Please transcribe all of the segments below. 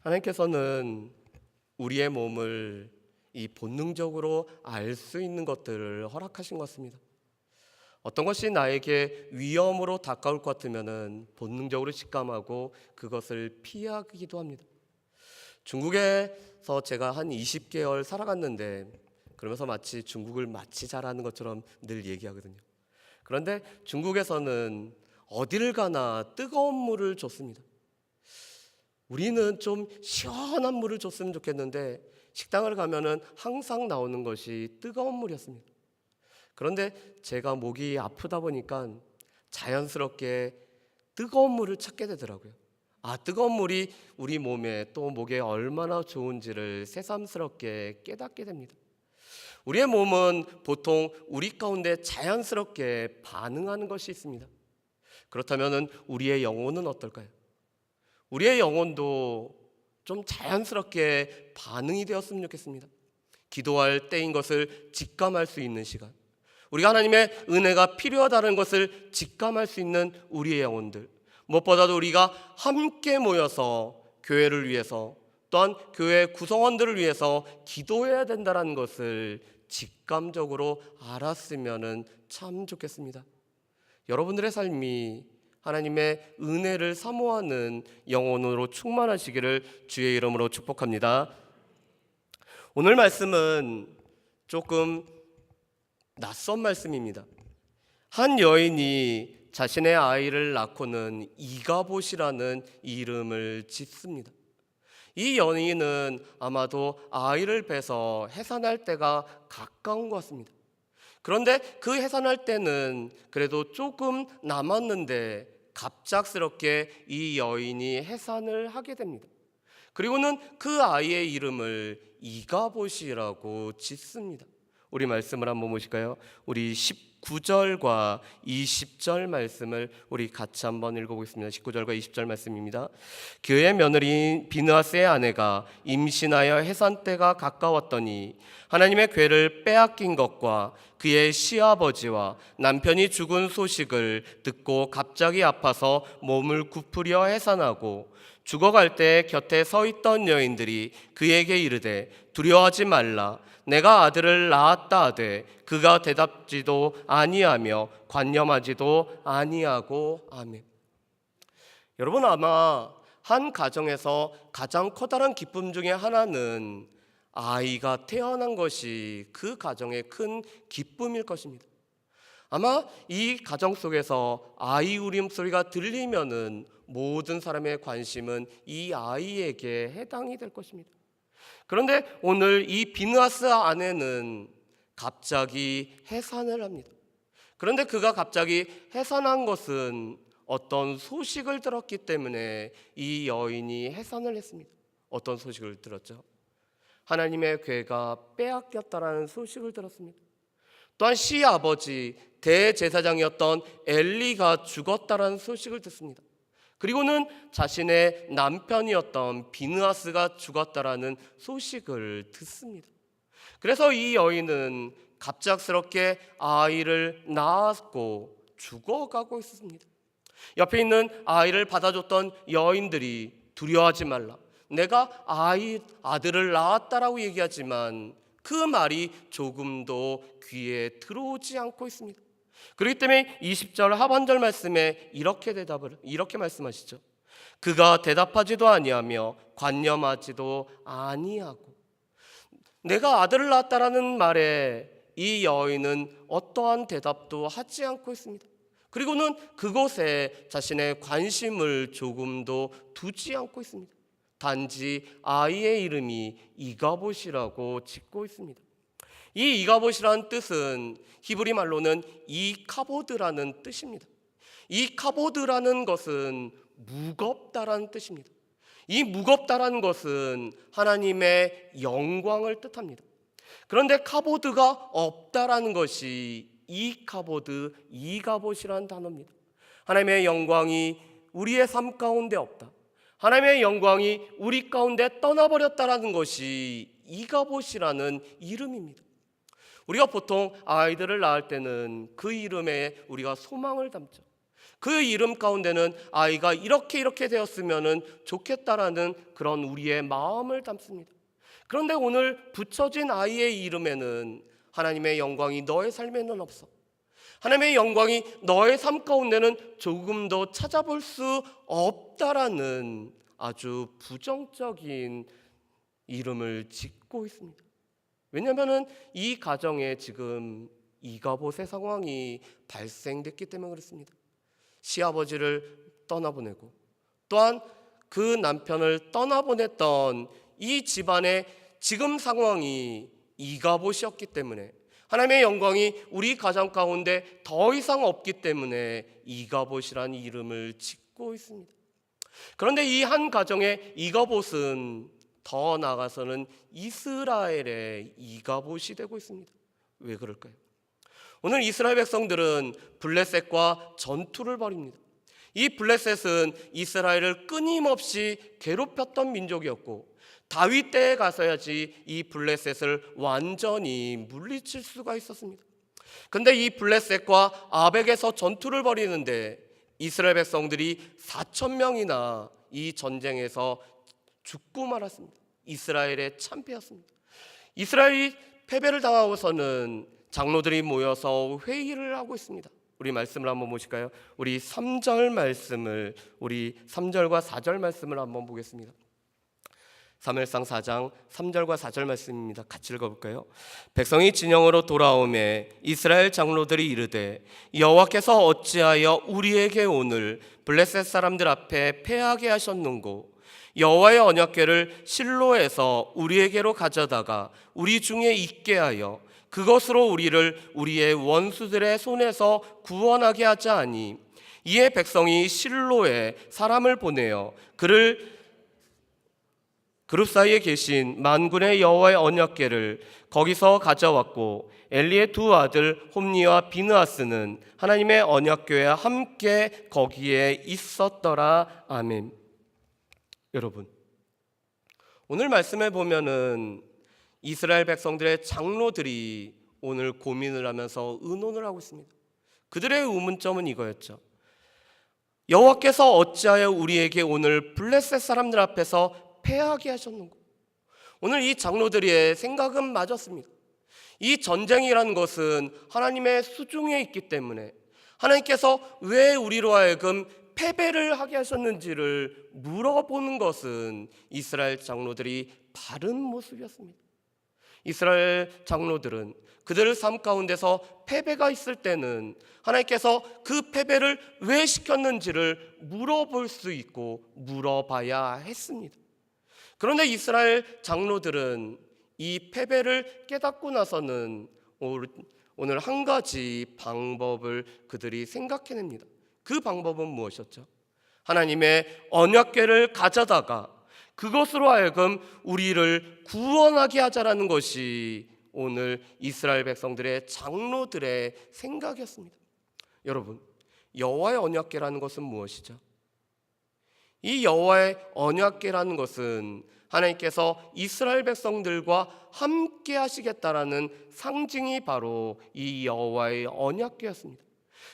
하나님께서는 우리의 몸을 이 본능적으로 알 수 있는 것들을 허락하신 것 같습니다. 어떤 것이 나에게 위험으로 다가올 것 같으면 본능적으로 직감하고 그것을 피하기도 합니다. 중국에서 제가 한 20개월 살아갔는데, 그러면서 마치 중국을 마치 잘 아는 것처럼 늘 얘기하거든요. 그런데 중국에서는 어디를 가나 뜨거운 물을 줬습니다. 우리는 좀 시원한 물을 줬으면 좋겠는데 식당을 가면은 항상 나오는 것이 뜨거운 물이었습니다. 그런데 제가 목이 아프다 보니까 자연스럽게 뜨거운 물을 찾게 되더라고요. 뜨거운 물이 우리 몸에 또 목에 얼마나 좋은지를 새삼스럽게 깨닫게 됩니다. 우리의 몸은 보통 우리 가운데 자연스럽게 반응하는 것이 있습니다. 그렇다면 우리의 영혼은 어떨까요? 우리의 영혼도 좀 자연스럽게 반응이 되었으면 좋겠습니다. 기도할 때인 것을 직감할 수 있는 시간, 우리가 하나님의 은혜가 필요하다는 것을 직감할 수 있는 우리의 영혼들, 무엇보다도 우리가 함께 모여서 교회를 위해서 또한 교회 구성원들을 위해서 기도해야 된다는 것을 직감적으로 알았으면 참 좋겠습니다. 여러분들의 삶이 하나님의 은혜를 사모하는 영혼으로 충만하시기를 주의 이름으로 축복합니다. 오늘 말씀은 조금 낯선 말씀입니다. 한 여인이 자신의 아이를 낳고는 이가봇이라는 이름을 짓습니다. 이 여인은 아마도 아이를 배서 해산할 때가 가까운 것 같습니다. 그런데 그 해산할 때는 그래도 조금 남았는데 갑작스럽게 이 여인이 해산을 하게 됩니다. 그리고는 그 아이의 이름을 이가봇이라고 짓습니다. 우리 말씀을 한번 보실까요? 우리 19절과 20절 말씀을 우리 같이 한번 읽어보겠습니다. 19절과 20절 말씀입니다. 그의 며느리인 비느하스의 아내가 임신하여 해산 때가 가까웠더니 하나님의 궤를 빼앗긴 것과 그의 시아버지와 남편이 죽은 소식을 듣고 갑자기 아파서 몸을 굽으려 해산하고 죽어갈 때 곁에 서 있던 여인들이 그에게 이르되 두려워하지 말라, 내가 아들을 낳았다 하되 그가 대답지도 아니하며 관념하지도 아니하고 아멘. 여러분, 아마 한 가정에서 가장 커다란 기쁨 중에 하나는 아이가 태어난 것이 그 가정의 큰 기쁨일 것입니다. 아마 이 가정 속에서 아이 울음소리가 들리면은 모든 사람의 관심은 이 아이에게 해당이 될 것입니다. 그런데 오늘 이 비느하스 아내는 갑자기 해산을 합니다. 그런데 그가 갑자기 해산한 것은 어떤 소식을 들었기 때문에 이 여인이 해산을 했습니다. 어떤 소식을 들었죠? 하나님의 궤가 빼앗겼다라는 소식을 들었습니다. 또한 시아버지 대제사장이었던 엘리가 죽었다라는 소식을 듣습니다. 그리고는 자신의 남편이었던 비느하스가 죽었다라는 소식을 듣습니다. 그래서 이 여인은 갑작스럽게 아이를 낳았고 죽어가고 있었습니다. 옆에 있는 아이를 받아줬던 여인들이 두려워하지 말라, 내가 아들을 낳았다라고 얘기하지만 그 말이 조금도 귀에 들어오지 않고 있습니다. 그렇기 때문에 20절 하반절 말씀에 이렇게 말씀하시죠. 그가 대답하지도 아니하며 관념하지도 아니하고. 내가 아들을 낳았다라는 말에 이 여인은 어떠한 대답도 하지 않고 있습니다. 그리고는 그곳에 자신의 관심을 조금도 두지 않고 있습니다. 단지 아이의 이름이 이가봇이라고 짓고 있습니다. 이 이가봇이라는 뜻은 히브리 말로는 이카보드라는 뜻입니다. 이카보드라는 것은 무겁다라는 뜻입니다. 이 무겁다라는 것은 하나님의 영광을 뜻합니다. 그런데 카보드가 없다라는 것이 이가봇이라는 단어입니다. 하나님의 영광이 우리의 삶 가운데 없다, 하나님의 영광이 우리 가운데 떠나버렸다라는 것이 이가봇이라는 이름입니다. 우리가 보통 아이들을 낳을 때는 그 이름에 우리가 소망을 담죠. 그 이름 가운데는 아이가 이렇게 되었으면 좋겠다라는 그런 우리의 마음을 담습니다. 그런데 오늘 붙여진 아이의 이름에는 하나님의 영광이 너의 삶에는 없어. 하나님의 영광이 너의 삶 가운데는 조금도 찾아볼 수 없다라는 아주 부정적인 이름을 짓고 있습니다. 왜냐하면 이 가정에 지금 이가봇의 상황이 발생됐기 때문에 그렇습니다. 시아버지를 떠나보내고 또한 그 남편을 떠나보냈던 이 집안의 지금 상황이 이가봇이었기 때문에 하나님의 영광이 우리 가정 가운데 더 이상 없기 때문에 이가봇이라는 이름을 짓고 있습니다. 그런데 이 한 가정의 이가봇은 더 나아가서는 이스라엘의 이가봇이 되고 있습니다. 왜 그럴까요? 오늘 이스라엘 백성들은 블레셋과 전투를 벌입니다. 이 블레셋은 이스라엘을 끊임없이 괴롭혔던 민족이었고 다윗 때에 가서야지 이 블레셋을 완전히 물리칠 수가 있었습니다. 근데 이 블레셋과 아벡에서 전투를 벌이는데 이스라엘 백성들이 4,000명이나 이 전쟁에서 죽고 말았습니다. 이스라엘의 참패였습니다. 이스라엘이 패배를 당하고서는 장로들이 모여서 회의를 하고 있습니다. 우리 말씀을 한번 보실까요? 우리 3절 말씀을, 우리 3절과 4절 말씀을 한번 보겠습니다. 사무엘상 4장 3절과 4절 말씀입니다. 같이 읽어볼까요? 백성이 진영으로 돌아오매 이스라엘 장로들이 이르되 여호와께서 어찌하여 우리에게 오늘 블레셋 사람들 앞에 패하게 하셨는고 여호와의 언약궤를 실로에서 우리에게로 가져다가 우리 중에 있게 하여 그것으로 우리를 우리의 원수들의 손에서 구원하게 하자 하니 이에 백성이 실로에 사람을 보내어 그를 그룹 사이에 계신 만군의 여호와의 언약궤를 거기서 가져왔고 엘리의 두 아들 홈니와 비느하스는 하나님의 언약궤와 함께 거기에 있었더라. 아멘. 여러분, 오늘 말씀에 보면은 이스라엘 백성들의 장로들이 오늘 고민을 하면서 의논을 하고 있습니다. 그들의 의문점은 이거였죠. 여호와께서 어찌하여 우리에게 오늘 블레셋 사람들 앞에서 패하게 하셨는고. 오늘 이 장로들의 생각은 맞았습니다. 이 전쟁이라는 것은 하나님의 수중에 있기 때문에 하나님께서 왜 우리로 하여금 패배를 하게 하셨는지를 물어보는 것은 이스라엘 장로들이 바른 모습이었습니다. 이스라엘 장로들은 그들의 삶 가운데서 패배가 있을 때는 하나님께서 그 패배를 왜 시켰는지를 물어볼 수 있고 물어봐야 했습니다. 그런데 이스라엘 장로들은 이 패배를 깨닫고 나서는 오늘 한 가지 방법을 그들이 생각해냅니다. 그 방법은 무엇이었죠? 하나님의 언약궤를 가져다가 그것으로 하여금 우리를 구원하게 하자라는 것이 오늘 이스라엘 백성들의 장로들의 생각이었습니다. 여러분, 여호와의 언약궤라는 것은 무엇이죠? 이 여호와의 언약궤라는 것은 하나님께서 이스라엘 백성들과 함께 하시겠다라는 상징이 바로 이 여호와의 언약궤였습니다.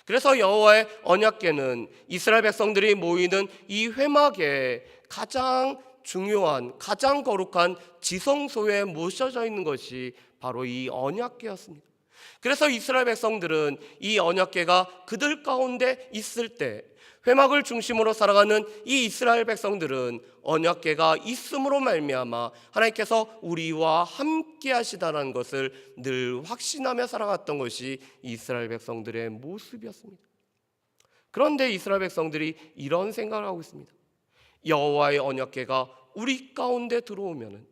그래서 여호와의 언약궤는 이스라엘 백성들이 모이는 이 회막에 가장 중요한, 가장 거룩한 지성소에 모셔져 있는 것이 바로 이 언약궤였습니다. 그래서 이스라엘 백성들은 이 언약궤가 그들 가운데 있을 때 회막을 중심으로 살아가는 이 이스라엘 백성들은 언약궤가 있음으로 말미암아 하나님께서 우리와 함께 하시다는 것을 늘 확신하며 살아갔던 것이 이스라엘 백성들의 모습이었습니다. 그런데 이스라엘 백성들이 이런 생각을 하고 있습니다. 여호와의 언약궤가 우리 가운데 들어오면은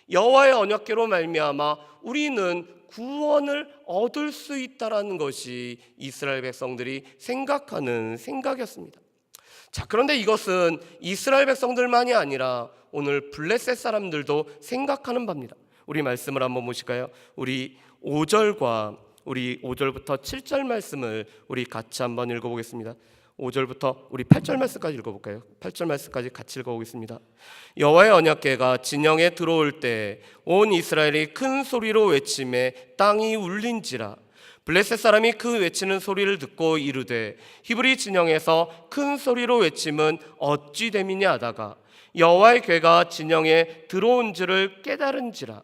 여호와의 언약궤로 말미암아 우리는 구원을 얻을 수 있다라는 것이 이스라엘 백성들이 생각하는 생각이었습니다. 자, 그런데 이것은 이스라엘 백성들만이 아니라 오늘 블레셋 사람들도 생각하는 바입니다. 우리 말씀을 한번 보실까요? 우리 5절부터 7절 말씀을 우리 같이 한번 읽어보겠습니다. 5절부터 우리 8절 말씀까지 읽어볼까요? 8절 말씀까지 같이 읽어보겠습니다. 여호와의 언약궤가 진영에 들어올 때 온 이스라엘이 큰 소리로 외치매 땅이 울린지라 블레셋 사람이 그 외치는 소리를 듣고 이르되 히브리 진영에서 큰 소리로 외침은 어찌 됨이냐 하다가 여호와의 궤가 진영에 들어온 줄을 깨달은지라.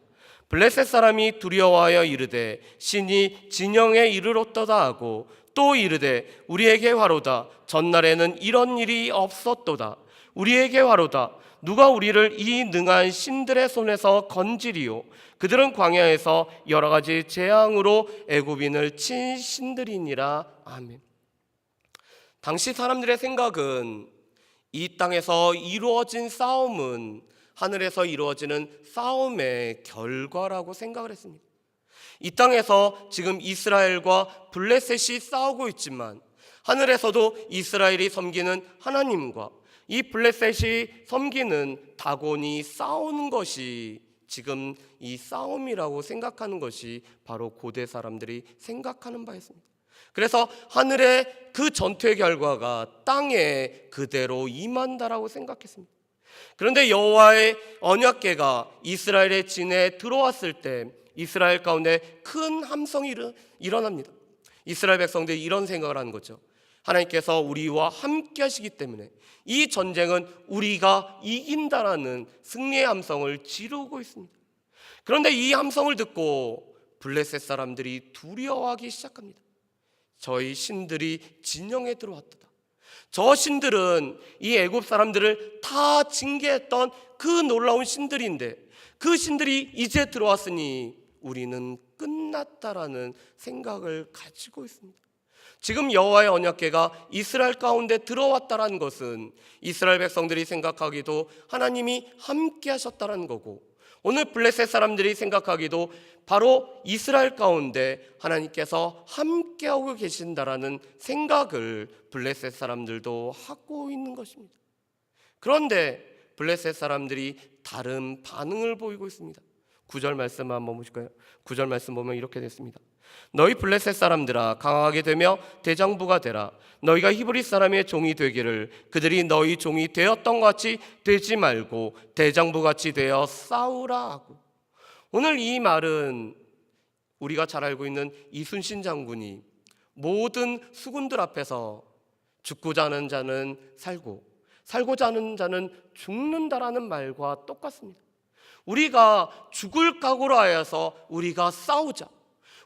블레셋 사람이 두려워하여 이르되 신이 진영에 이르렀도다 하고 또 이르되 우리에게 화로다. 전날에는 이런 일이 없었도다. 우리에게 화로다. 누가 우리를 이 능한 신들의 손에서 건지리요. 그들은 광야에서 여러 가지 재앙으로 애굽인을 친 신들이니라. 아멘. 당시 사람들의 생각은 이 땅에서 이루어진 싸움은 하늘에서 이루어지는 싸움의 결과라고 생각을 했습니다. 이 땅에서 지금 이스라엘과 블레셋이 싸우고 있지만 하늘에서도 이스라엘이 섬기는 하나님과 이 블레셋이 섬기는 다곤이 싸우는 것이 지금 이 싸움이라고 생각하는 것이 바로 고대 사람들이 생각하는 바였습니다. 그래서 하늘의 그 전투의 결과가 땅에 그대로 임한다라고 생각했습니다. 그런데 여호와의 언약궤가 이스라엘의 진에 들어왔을 때 이스라엘 가운데 큰 함성이 일어납니다. 이스라엘 백성들이 이런 생각을 하는 거죠. 하나님께서 우리와 함께 하시기 때문에 이 전쟁은 우리가 이긴다라는 승리의 함성을 지르고 있습니다. 그런데 이 함성을 듣고 블레셋 사람들이 두려워하기 시작합니다. 저희 신들이 진영에 들어왔다. 저 신들은 이 애굽 사람들을 다 징계했던 그 놀라운 신들인데 그 신들이 이제 들어왔으니 우리는 끝났다라는 생각을 가지고 있습니다. 지금 여호와의 언약궤가 이스라엘 가운데 들어왔다라는 것은 이스라엘 백성들이 생각하기도 하나님이 함께 하셨다라는 거고, 오늘 블레셋 사람들이 생각하기도 바로 이스라엘 가운데 하나님께서 함께하고 계신다라는 생각을 블레셋 사람들도 하고 있는 것입니다. 그런데 블레셋 사람들이 다른 반응을 보이고 있습니다. 9절 말씀 한번 보실까요? 9절 말씀 보면 이렇게 됐습니다. 너희 블레셋 사람들아 강하게 되며 대장부가 되라. 너희가 히브리 사람의 종이 되기를 그들이 너희 종이 되었던 것 같이 되지 말고 대장부같이 되어 싸우라 하고, 오늘 이 말은 우리가 잘 알고 있는 이순신 장군이 모든 수군들 앞에서 죽고자 하는 자는 살고 살고자 하는 자는 죽는다라는 말과 똑같습니다. 우리가 죽을 각오로 하여서 우리가 싸우자.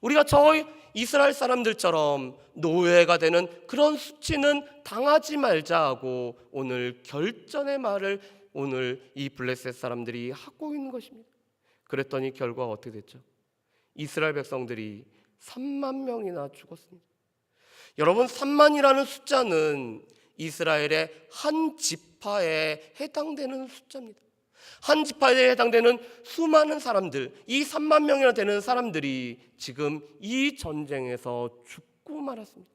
우리가 저 이스라엘 사람들처럼 노예가 되는 그런 수치는 당하지 말자 하고 오늘 결전의 말을 오늘 이 블레셋 사람들이 하고 있는 것입니다. 그랬더니 결과가 어떻게 됐죠? 이스라엘 백성들이 3만 명이나 죽었습니다. 여러분, 3만이라는 숫자는 이스라엘의 한 지파에 해당되는 숫자입니다. 한 지파에 해당되는 수많은 사람들, 이 3만 명이나 되는 사람들이 지금 이 전쟁에서 죽고 말았습니다.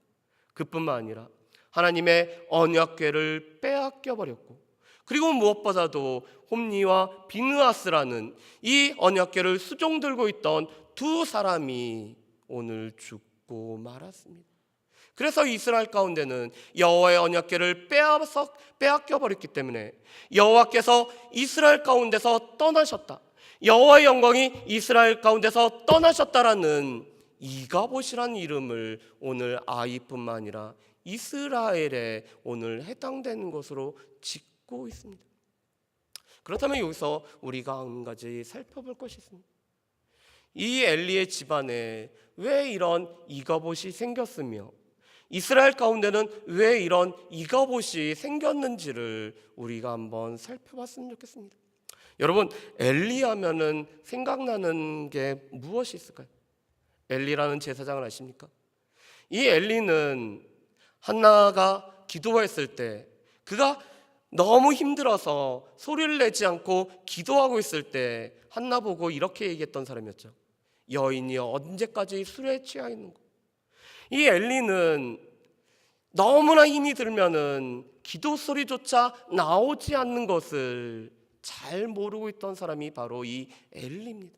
그뿐만 아니라 하나님의 언약궤를 빼앗겨 버렸고, 그리고 무엇보다도 홈니와 비느하스라는 이 언약궤를 수종 들고 있던 두 사람이 오늘 죽고 말았습니다. 그래서 이스라엘 가운데는 여호와의 언약궤를 빼앗겨 버렸기 때문에 여호와께서 이스라엘 가운데서 떠나셨다, 여호와의 영광이 이스라엘 가운데서 떠나셨다라는 이가봇이라는 이름을 오늘 아이뿐만 아니라 이스라엘에 오늘 해당되는 것으로 짓고 있습니다. 그렇다면 여기서 우리가 한 가지 살펴볼 것이 있습니다. 이 엘리의 집안에 왜 이런 이가봇이 생겼으며 이스라엘 가운데는 왜 이런 이가봇이 생겼는지를 우리가 한번 살펴봤으면 좋겠습니다. 여러분, 엘리 하면은 생각나는 게 무엇이 있을까요? 엘리라는 제사장을 아십니까? 이 엘리는 한나가 기도했을 때 그가 너무 힘들어서 소리를 내지 않고 기도하고 있을 때 한나 보고 이렇게 얘기했던 사람이었죠. 여인이 언제까지 술에 취하 있는가? 이 엘리는 너무나 힘이 들면은 기도 소리조차 나오지 않는 것을 잘 모르고 있던 사람이 바로 이 엘리입니다.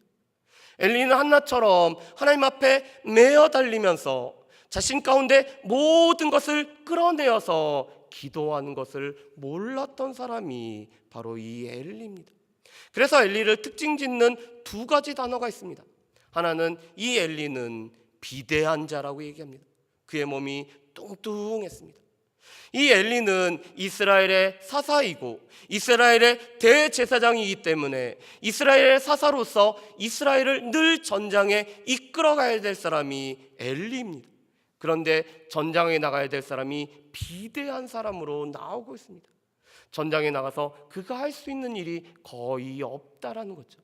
엘리는 한나처럼 하나님 앞에 매어 달리면서 자신 가운데 모든 것을 끌어내어서 기도하는 것을 몰랐던 사람이 바로 이 엘리입니다. 그래서 엘리를 특징 짓는 두 가지 단어가 있습니다. 하나는 이 엘리는 비대한 자라고 얘기합니다. 그의 몸이 뚱뚱했습니다. 이 엘리는 이스라엘의 사사이고 이스라엘의 대제사장이기 때문에 이스라엘의 사사로서 이스라엘을 늘 전장에 이끌어가야 될 사람이 엘리입니다. 그런데 전장에 나가야 될 사람이 비대한 사람으로 나오고 있습니다. 전장에 나가서 그가 할 수 있는 일이 거의 없다라는 거죠.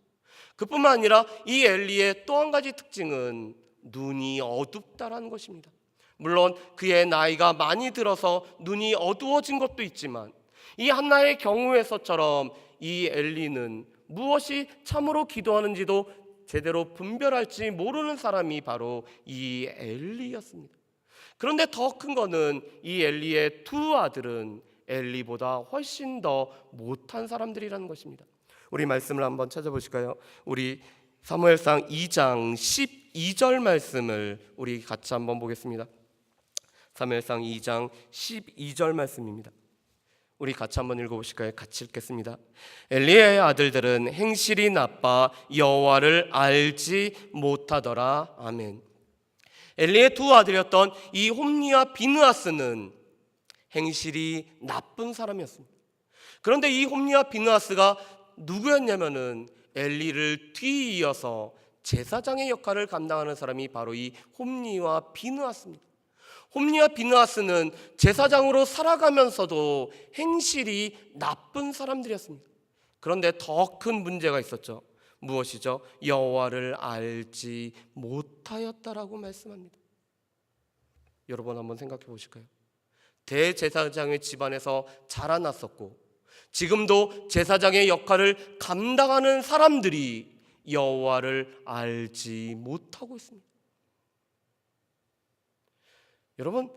그뿐만 아니라 이 엘리의 또 한 가지 특징은 눈이 어둡다라는 것입니다. 물론 그의 나이가 많이 들어서 눈이 어두워진 것도 있지만 이 한나의 경우에서처럼 이 엘리는 무엇이 참으로 기도하는지도 제대로 분별할지 모르는 사람이 바로 이 엘리였습니다. 그런데 더 큰 거는 이 엘리의 두 아들은 엘리보다 훨씬 더 못한 사람들이라는 것입니다. 우리 말씀을 한번 찾아보실까요? 우리 사무엘상 2장 12절 말씀을 우리 같이 한번 보겠습니다. 사무엘상 2장 12절 말씀입니다. 우리 같이 한번 읽어보실까요? 같이 읽겠습니다. 엘리의 아들들은 행실이 나빠 여호와를 알지 못하더라. 아멘. 엘리의 두 아들이었던 이 홈니와 비느하스는 행실이 나쁜 사람이었습니다. 그런데 이 홈니와 비느하스가 누구였냐면은 엘리를 뒤이어서 제사장의 역할을 감당하는 사람이 바로 이 홈니와 비느하스입니다. 홈니와 비느하스는 제사장으로 살아가면서도 행실이 나쁜 사람들이었습니다. 그런데 더 큰 문제가 있었죠. 무엇이죠? 여호와를 알지 못하였다라고 말씀합니다. 여러분 한번 생각해 보실까요? 대제사장의 집안에서 자라났었고 지금도 제사장의 역할을 감당하는 사람들이 여호와를 알지 못하고 있습니다. 여러분,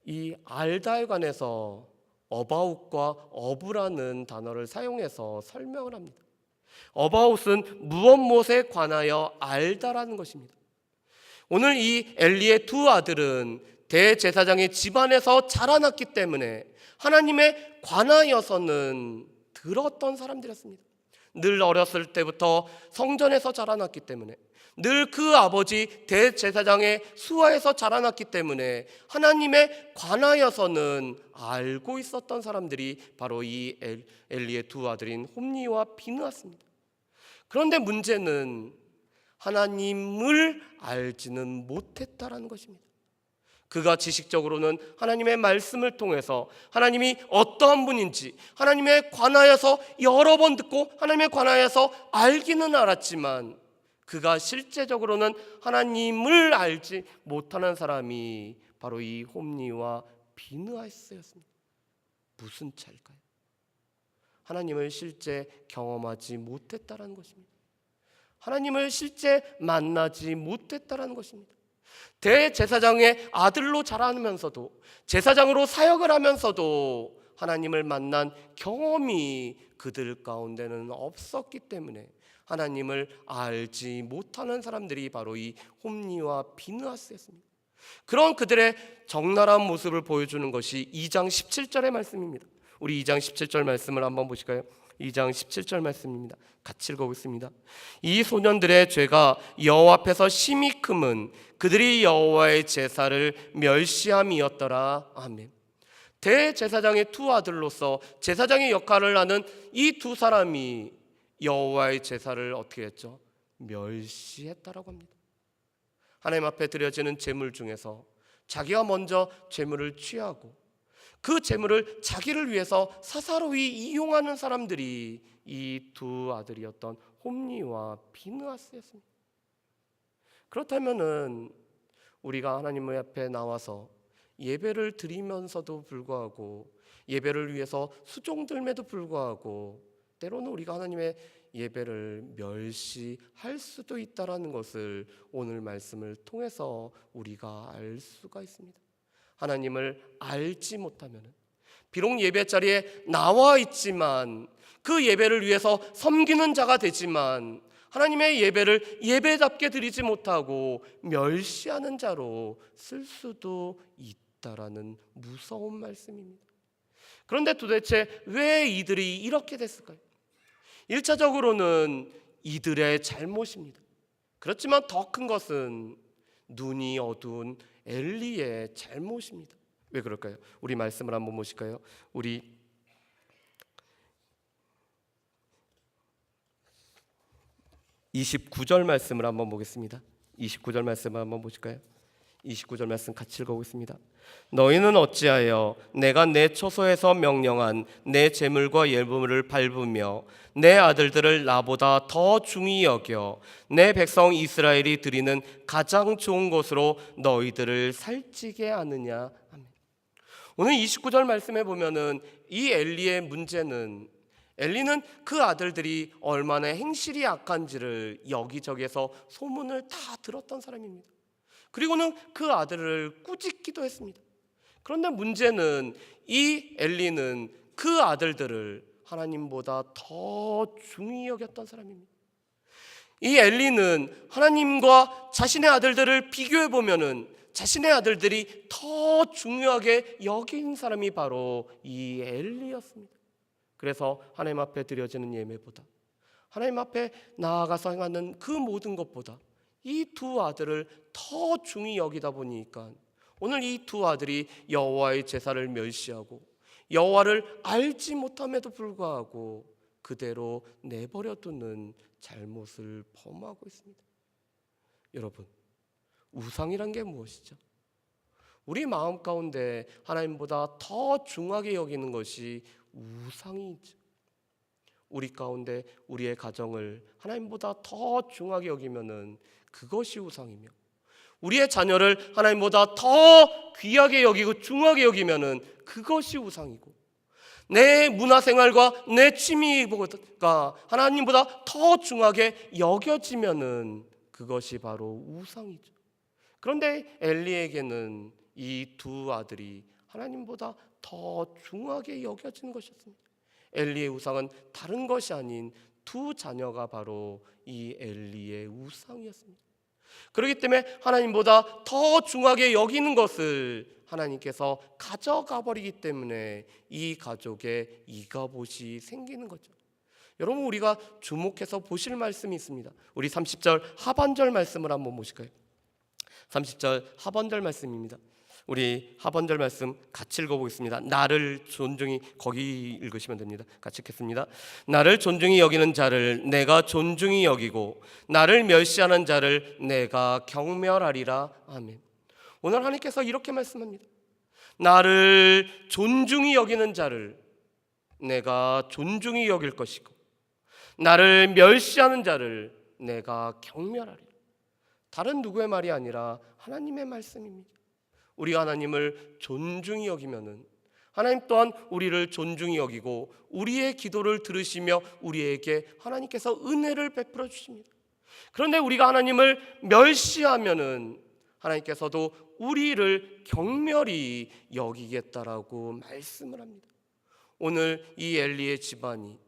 이 알다에 관해서 어바웃과 어부라는 단어를 사용해서 설명을 합니다. 어바웃은 무엇에 관하여 알다라는 것입니다. 오늘 이 엘리의 두 아들은 대제사장의 집안에서 자라났기 때문에 하나님에 관하여서는 들었던 사람들이었습니다. 늘 어렸을 때부터 성전에서 자라났기 때문에 늘 그 아버지 대제사장의 수하에서 자라났기 때문에 하나님에 관하여서는 알고 있었던 사람들이 바로 이 엘리의 두 아들인 홈니와 비느하스입니다. 그런데 문제는 하나님을 알지는 못했다라는 것입니다. 그가 지식적으로는 하나님의 말씀을 통해서 하나님이 어떠한 분인지 하나님에 관하여서 여러 번 듣고 하나님에 관하여서 알기는 알았지만 그가 실제적으로는 하나님을 알지 못하는 사람이 바로 이 홈니와 비느하스였습니다. 무슨 차일까요? 하나님을 실제 경험하지 못했다라는 것입니다. 하나님을 실제 만나지 못했다라는 것입니다. 대제사장의 아들로 자라면서도 제사장으로 사역을 하면서도 하나님을 만난 경험이 그들 가운데는 없었기 때문에 하나님을 알지 못하는 사람들이 바로 이 홈니와 비느하스였습니다. 그런 그들의 적나라한 모습을 보여주는 것이 2장 17절의 말씀입니다. 우리 2장 17절 말씀을 한번 보실까요? 2장 17절 말씀입니다. 같이 읽어보겠습니다. 이 소년들의 죄가 여호와 앞에서 심히 크면 그들이 여호와의 제사를 멸시함이었더라. 아멘. 대제사장의 두 아들로서 제사장의 역할을 하는 이 두 사람이 여호와의 제사를 어떻게 했죠? 멸시했다라고 합니다. 하나님 앞에 드려지는 제물 중에서 자기가 먼저 제물을 취하고 그 제물을 자기를 위해서 사사로이 이용하는 사람들이 이 두 아들이었던 홈니와 비느하스였습니다. 그렇다면은 우리가 하나님 앞에 나와서 예배를 드리면서도 불구하고 예배를 위해서 수종들매도 불구하고 때로는 우리가 하나님의 예배를 멸시할 수도 있다라는 것을 오늘 말씀을 통해서 우리가 알 수가 있습니다. 하나님을 알지 못하면 비록 예배 자리에 나와 있지만 그 예배를 위해서 섬기는 자가 되지만 하나님의 예배를 예배답게 드리지 못하고 멸시하는 자로 쓸 수도 있다라는 무서운 말씀입니다. 그런데 도대체 왜 이들이 이렇게 됐을까요? 1차적으로는 이들의 잘못입니다. 그렇지만 더 큰 것은 눈이 어두운 엘리의 잘못입니다. 왜 그럴까요? 우리 말씀을 한번 보실까요? 우리 29절 말씀을 한번 보겠습니다. 29절 말씀을 한번 보실까요? 29절 말씀 같이 읽어보겠습니다. 너희는 어찌하여 내가 내 처소에서 명령한 내 제물과 예물을 밟으며 내 아들들을 나보다 더 중히 여겨 내 백성 이스라엘이 드리는 가장 좋은 것으로 너희들을 살찌게 하느냐. 아멘. 오늘 29절 말씀에 보면은 이 엘리의 문제는, 엘리는 그 아들들이 얼마나 행실이 악한지를 여기저기에서 소문을 다 들었던 사람입니다. 그리고는 그 아들을 꾸짖기도 했습니다. 그런데 문제는 이 엘리는 그 아들들을 하나님보다 더 중히 여겼던 사람입니다. 이 엘리는 하나님과 자신의 아들들을 비교해 보면은 자신의 아들들이 더 중요하게 여긴 사람이 바로 이 엘리였습니다. 그래서 하나님 앞에 드려지는 예배보다, 하나님 앞에 나아가서 행하는 그 모든 것보다 이 두 아들을 더 중히 여기다 보니까 오늘 이 두 아들이 여호와의 제사를 멸시하고 여호와를 알지 못함에도 불구하고 그대로 내버려두는 잘못을 범하고 있습니다. 여러분, 우상이란 게 무엇이죠? 우리 마음 가운데 하나님보다 더 중하게 여기는 것이 우상이죠. 우리 가운데 우리의 가정을 하나님보다 더 중하게 여기면은 그것이 우상이며, 우리의 자녀를 하나님보다 더 귀하게 여기고 중하게 여기면은 그것이 우상이고, 내 문화생활과 내 취미가 하나님보다 더 중하게 여겨지면은 그것이 바로 우상이죠. 그런데 엘리에게는 이 두 아들이 하나님보다 더 중하게 여겨지는 것이었습니다. 엘리의 우상은 다른 것이 아닌 두 자녀가 바로 이 엘리의 우상이었습니다. 그렇기 때문에 하나님보다 더 중하게 여기는 것을 하나님께서 가져가 버리기 때문에 이 가족에 이가봇이 생기는 거죠. 여러분, 우리가 주목해서 보실 말씀이 있습니다. 우리 30절 하반절 말씀을 한번 보실까요? 30절 하반절 말씀입니다. 우리 하반절 말씀 같이 읽어보겠습니다. 나를 존중히, 거기 읽으시면 됩니다. 같이 읽겠습니다. 나를 존중히 여기는 자를 내가 존중히 여기고 나를 멸시하는 자를 내가 경멸하리라. 아멘. 오늘 하나님께서 이렇게 말씀합니다. 나를 존중히 여기는 자를 내가 존중히 여길 것이고 나를 멸시하는 자를 내가 경멸하리라. 다른 누구의 말이 아니라 하나님의 말씀입니다. 우리가 하나님을 존중히 여기면은 하나님 또한 우리를 존중히 여기고 우리의 기도를 들으시며 우리에게 하나님께서 은혜를 베풀어 주십니다. 그런데 우리가 하나님을 멸시하면은 하나님께서도 우리를 경멸히 여기겠다라고 말씀을 합니다. 오늘 이 엘리의 집안이,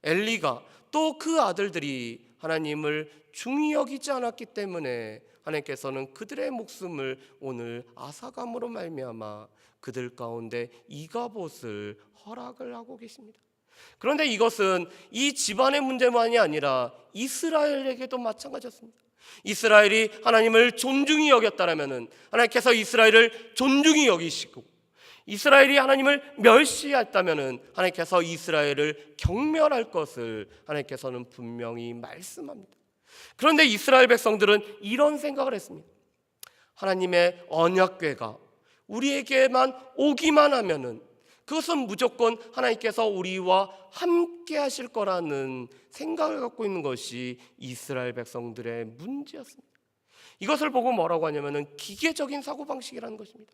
엘리가 또 그 아들들이 하나님을 중히 여기지 않았기 때문에 하나님께서는 그들의 목숨을 오늘 아사감으로 말미암아 그들 가운데 이가봇을 허락을 하고 계십니다. 그런데 이것은 이 집안의 문제만이 아니라 이스라엘에게도 마찬가지였습니다. 이스라엘이 하나님을 존중히 여겼다라면은 하나님께서 이스라엘을 존중히 여기시고, 이스라엘이 하나님을 멸시했다면은 하나님께서 이스라엘을 경멸할 것을 하나님께서는 분명히 말씀합니다. 그런데 이스라엘 백성들은 이런 생각을 했습니다. 하나님의 언약궤가 우리에게만 오기만 하면은 그것은 무조건 하나님께서 우리와 함께 하실 거라는 생각을 갖고 있는 것이 이스라엘 백성들의 문제였습니다. 이것을 보고 뭐라고 하냐면은 기계적인 사고방식이라는 것입니다.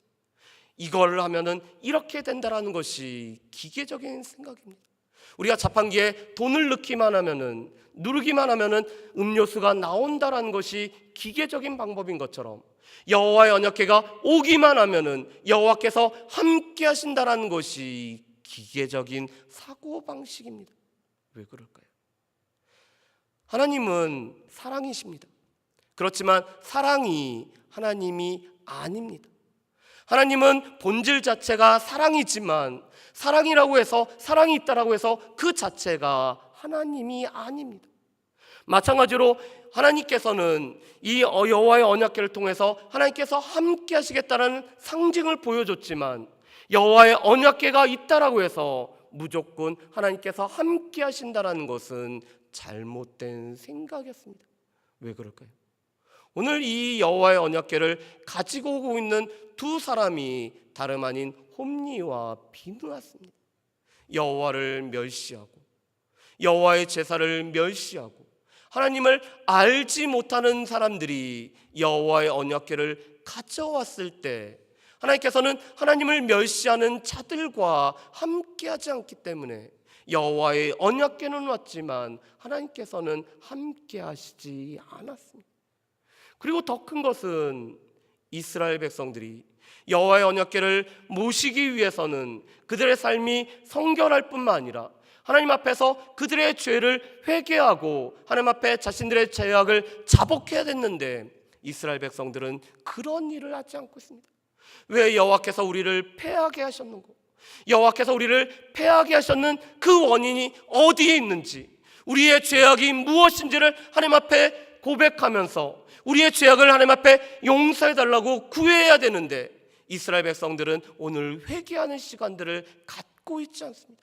이걸 하면은 이렇게 된다라는 것이 기계적인 생각입니다. 우리가 자판기에 돈을 넣기만 하면은, 누르기만 하면은 음료수가 나온다라는 것이 기계적인 방법인 것처럼 여호와의 언약궤가 오기만 하면은 여호와께서 함께 하신다라는 것이 기계적인 사고방식입니다. 왜 그럴까요? 하나님은 사랑이십니다. 그렇지만 사랑이 하나님이 아닙니다. 하나님은 본질 자체가 사랑이지만 사랑이라고 해서, 사랑이 있다라고 해서 그 자체가 하나님이 아닙니다. 마찬가지로 하나님께서는 이 여호와의 언약궤를 통해서 하나님께서 함께 하시겠다는 상징을 보여줬지만, 여호와의 언약궤가 있다라고 해서 무조건 하나님께서 함께 하신다라는 것은 잘못된 생각이었습니다. 왜 그럴까요? 오늘 이 여호와의 언약궤를 가지고 오고 있는 두 사람이 다름 아닌 홈리와 비느하스입니다. 여호와를 멸시하고 여호와의 제사를 멸시하고 하나님을 알지 못하는 사람들이 여호와의 언약궤를 가져왔을 때, 하나님께서는 하나님을 멸시하는 자들과 함께하지 않기 때문에 여호와의 언약궤는 왔지만 하나님께서는 함께하시지 않았습니다. 그리고 더 큰 것은 이스라엘 백성들이 여호와의 언약궤를 모시기 위해서는 그들의 삶이 성결할 뿐만 아니라 하나님 앞에서 그들의 죄를 회개하고 하나님 앞에 자신들의 죄악을 자복해야 됐는데, 이스라엘 백성들은 그런 일을 하지 않고 있습니다. 왜 여호와께서 우리를 패하게 하셨는고, 여호와께서 우리를 패하게 하셨는 그 원인이 어디에 있는지, 우리의 죄악이 무엇인지를 하나님 앞에 고백하면서 우리의 죄악을 하나님 앞에 용서해달라고 구해야 되는데, 이스라엘 백성들은 오늘 회개하는 시간들을 갖고 있지 않습니다.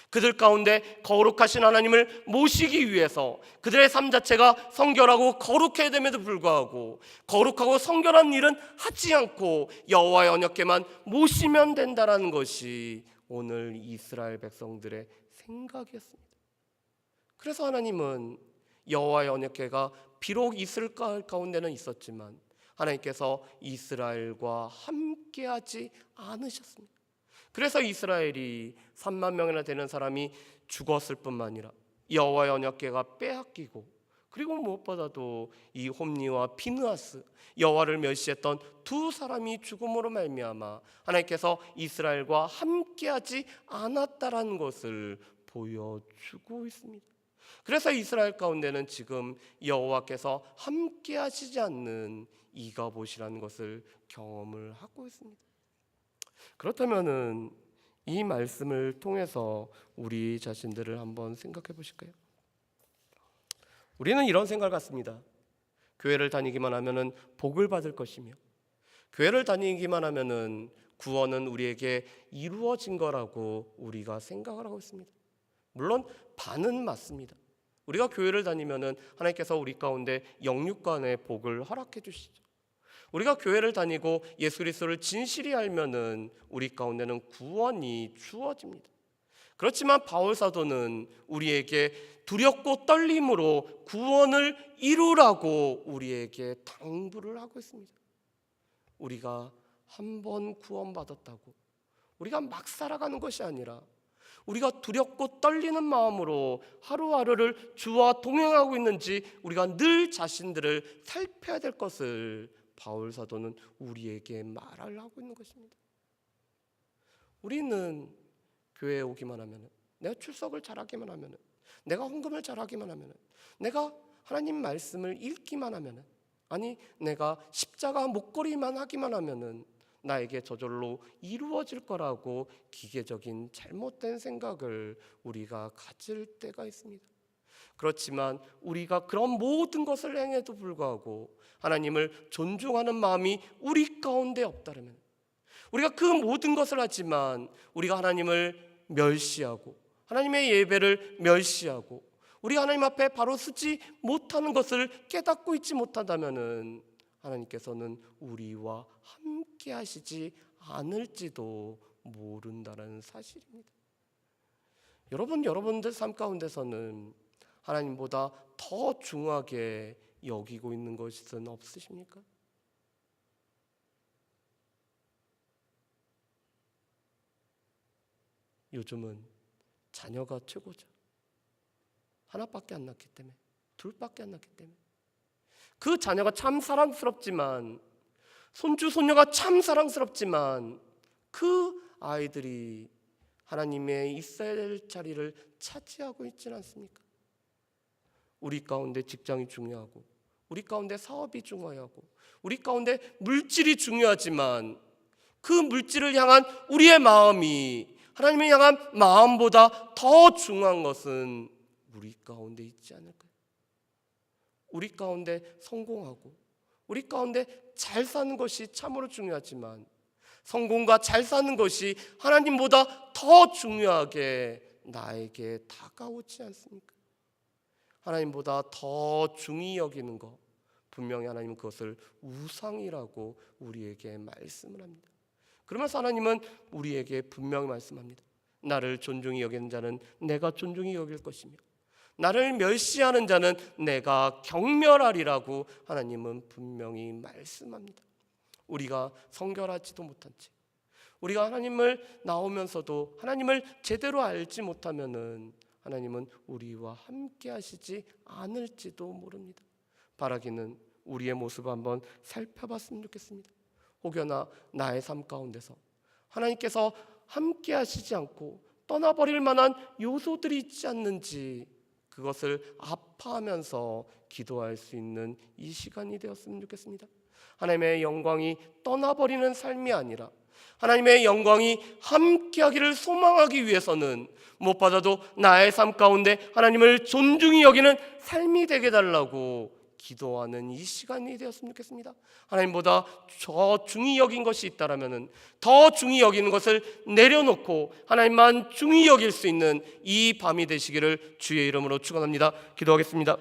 그들 가운데 거룩하신 하나님을 모시기 위해서 그들의 삶 자체가 성결하고 거룩해야 됨에도 불구하고 거룩하고 성결한 일은 하지 않고 여호와의 언약궤만 모시면 된다는 것이 오늘 이스라엘 백성들의 생각이었습니다. 그래서 하나님은 여호와의 언약궤가 비록 이스라엘 가운데는 있었지만 하나님께서 이스라엘과 함께하지 않으셨습니다. 그래서 이스라엘이 3만 명이나 되는 사람이 죽었을 뿐만 아니라 여호와의 언약궤가 빼앗기고, 그리고 무엇보다도 이 홈리와 비느하스, 여호와를 멸시했던 두 사람이 죽음으로 말미암아 하나님께서 이스라엘과 함께하지 않았다라는 것을 보여주고 있습니다. 그래서 이스라엘 가운데는 지금 여호와께서 함께하시지 않는 이가봇이라는 것을 경험을 하고 있습니다. 그렇다면은 이 말씀을 통해서 우리 자신들을 한번 생각해 보실까요? 우리는 이런 생각을 갖습니다. 교회를 다니기만 하면은 복을 받을 것이며, 교회를 다니기만 하면은 구원은 우리에게 이루어진 거라고 우리가 생각을 하고 있습니다. 물론 반은 맞습니다. 우리가 교회를 다니면은 하나님께서 우리 가운데 영육간의 복을 허락해 주시죠. 우리가 교회를 다니고 예수 그리스도를 진실히 알면은 우리 가운데는 구원이 주어집니다. 그렇지만 바울 사도는 우리에게 두렵고 떨림으로 구원을 이루라고 우리에게 당부를 하고 있습니다. 우리가 한 번 구원받았다고 우리가 막 살아가는 것이 아니라 우리가 두렵고 떨리는 마음으로 하루하루를 주와 동행하고 있는지 우리가 늘 자신들을 살펴야 될 것을 바울 사도는 우리에게 말을 하고 있는 것입니다. 우리는 교회에 오기만 하면, 내가 출석을 잘하기만 하면, 내가 헌금을 잘하기만 하면, 내가 하나님 말씀을 읽기만 하면, 아니 내가 십자가 목걸이만 하기만 하면은 나에게 저절로 이루어질 거라고 기계적인 잘못된 생각을 우리가 가질 때가 있습니다. 그렇지만 우리가 그런 모든 것을 행해도 불구하고 하나님을 존중하는 마음이 우리 가운데 없다면, 우리가 그 모든 것을 하지만 우리가 하나님을 멸시하고 하나님의 예배를 멸시하고 우리가 하나님 앞에 바로 서지 못하는 것을 깨닫고 있지 못한다면 하나님께서는 우리와 함께 하시지 않을지도 모른다는 사실입니다. 여러분들 삶 가운데서는 하나님보다 더 중하게 여기고 있는 것은 없으십니까? 요즘은 자녀가 최고죠. 하나밖에 안 낳기 때문에, 둘밖에 안 낳기 때문에. 그 자녀가 참 사랑스럽지만, 손주 손녀가 참 사랑스럽지만 그 아이들이 하나님의 있어야 될 자리를 차지하고 있지는 않습니까? 우리 가운데 직장이 중요하고, 우리 가운데 사업이 중요하고, 우리 가운데 물질이 중요하지만 그 물질을 향한 우리의 마음이 하나님을 향한 마음보다 더 중요한 것은 우리 가운데 있지 않을까요? 우리 가운데 성공하고 우리 가운데 잘 사는 것이 참으로 중요하지만 성공과 잘 사는 것이 하나님보다 더 중요하게 나에게 다가오지 않습니까? 하나님보다 더 중히 여기는 것, 분명히 하나님은 그것을 우상이라고 우리에게 말씀을 합니다. 그러면서 하나님은 우리에게 분명히 말씀합니다. 나를 존중히 여기는 자는 내가 존중히 여길 것이며 나를 멸시하는 자는 내가 경멸하리라고 하나님은 분명히 말씀합니다. 우리가 성결하지도 못한 채, 우리가 하나님을 나오면서도 하나님을 제대로 알지 못하면은 하나님은 우리와 함께 하시지 않을지도 모릅니다. 바라기는 우리의 모습을 한번 살펴봤으면 좋겠습니다. 혹여나 나의 삶 가운데서 하나님께서 함께 하시지 않고 떠나버릴 만한 요소들이 있지 않는지 그것을 아파하면서 기도할 수 있는 이 시간이 되었으면 좋겠습니다. 하나님의 영광이 떠나버리는 삶이 아니라 하나님의 영광이 함께하기를 소망하기 위해서는 무엇보다도 나의 삶 가운데 하나님을 존중히 여기는 삶이 되게 달라고 기도하는 이 시간이 되었으면 좋겠습니다. 하나님보다 더 중히 여긴 것이 있다라면은 더 중히 여기는 것을 내려놓고 하나님만 중히 여길 수 있는 이 밤이 되시기를 주의 이름으로 축원합니다. 기도하겠습니다.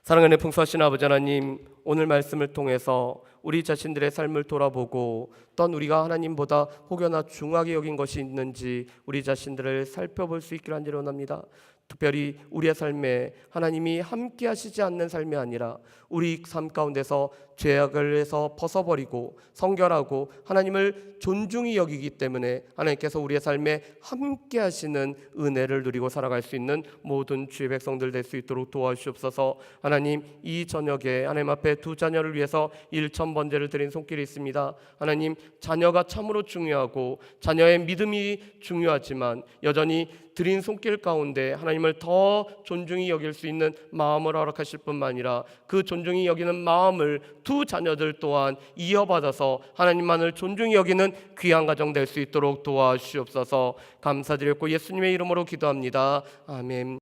사랑하는 풍성하신 아버지 하나님, 오늘 말씀을 통해서 우리 자신들의 삶을 돌아보고 또한 우리가 하나님보다 혹여나 중하게 여긴 것이 있는지 우리 자신들을 살펴볼 수 있기를 간절히 원합니다. 특별히 우리의 삶에 하나님이 함께 하시지 않는 삶이 아니라 우리 삶 가운데서 죄악을 해서 벗어버리고 성결하고 하나님을 존중히 여기기 때문에 하나님께서 우리의 삶에 함께 하시는 은혜를 누리고 살아갈 수 있는 모든 주의 백성들 될 수 있도록 도와주시옵소서. 하나님, 이 저녁에 하나님 앞에 두 자녀를 위해서 1,000번제를 드린 손길이 있습니다. 하나님, 자녀가 참으로 중요하고 자녀의 믿음이 중요하지만 여전히 드린 손길 가운데 하나님을 더 존중히 여길 수 있는 마음을 허락하실 뿐만 아니라 그 존중히 여기는 마음을 두 자녀들 또한 이어받아서 하나님만을 존중히 여기는 귀한 가정 될 수 있도록 도와주시옵소서. 감사드렸고 예수님의 이름으로 기도합니다. 아멘.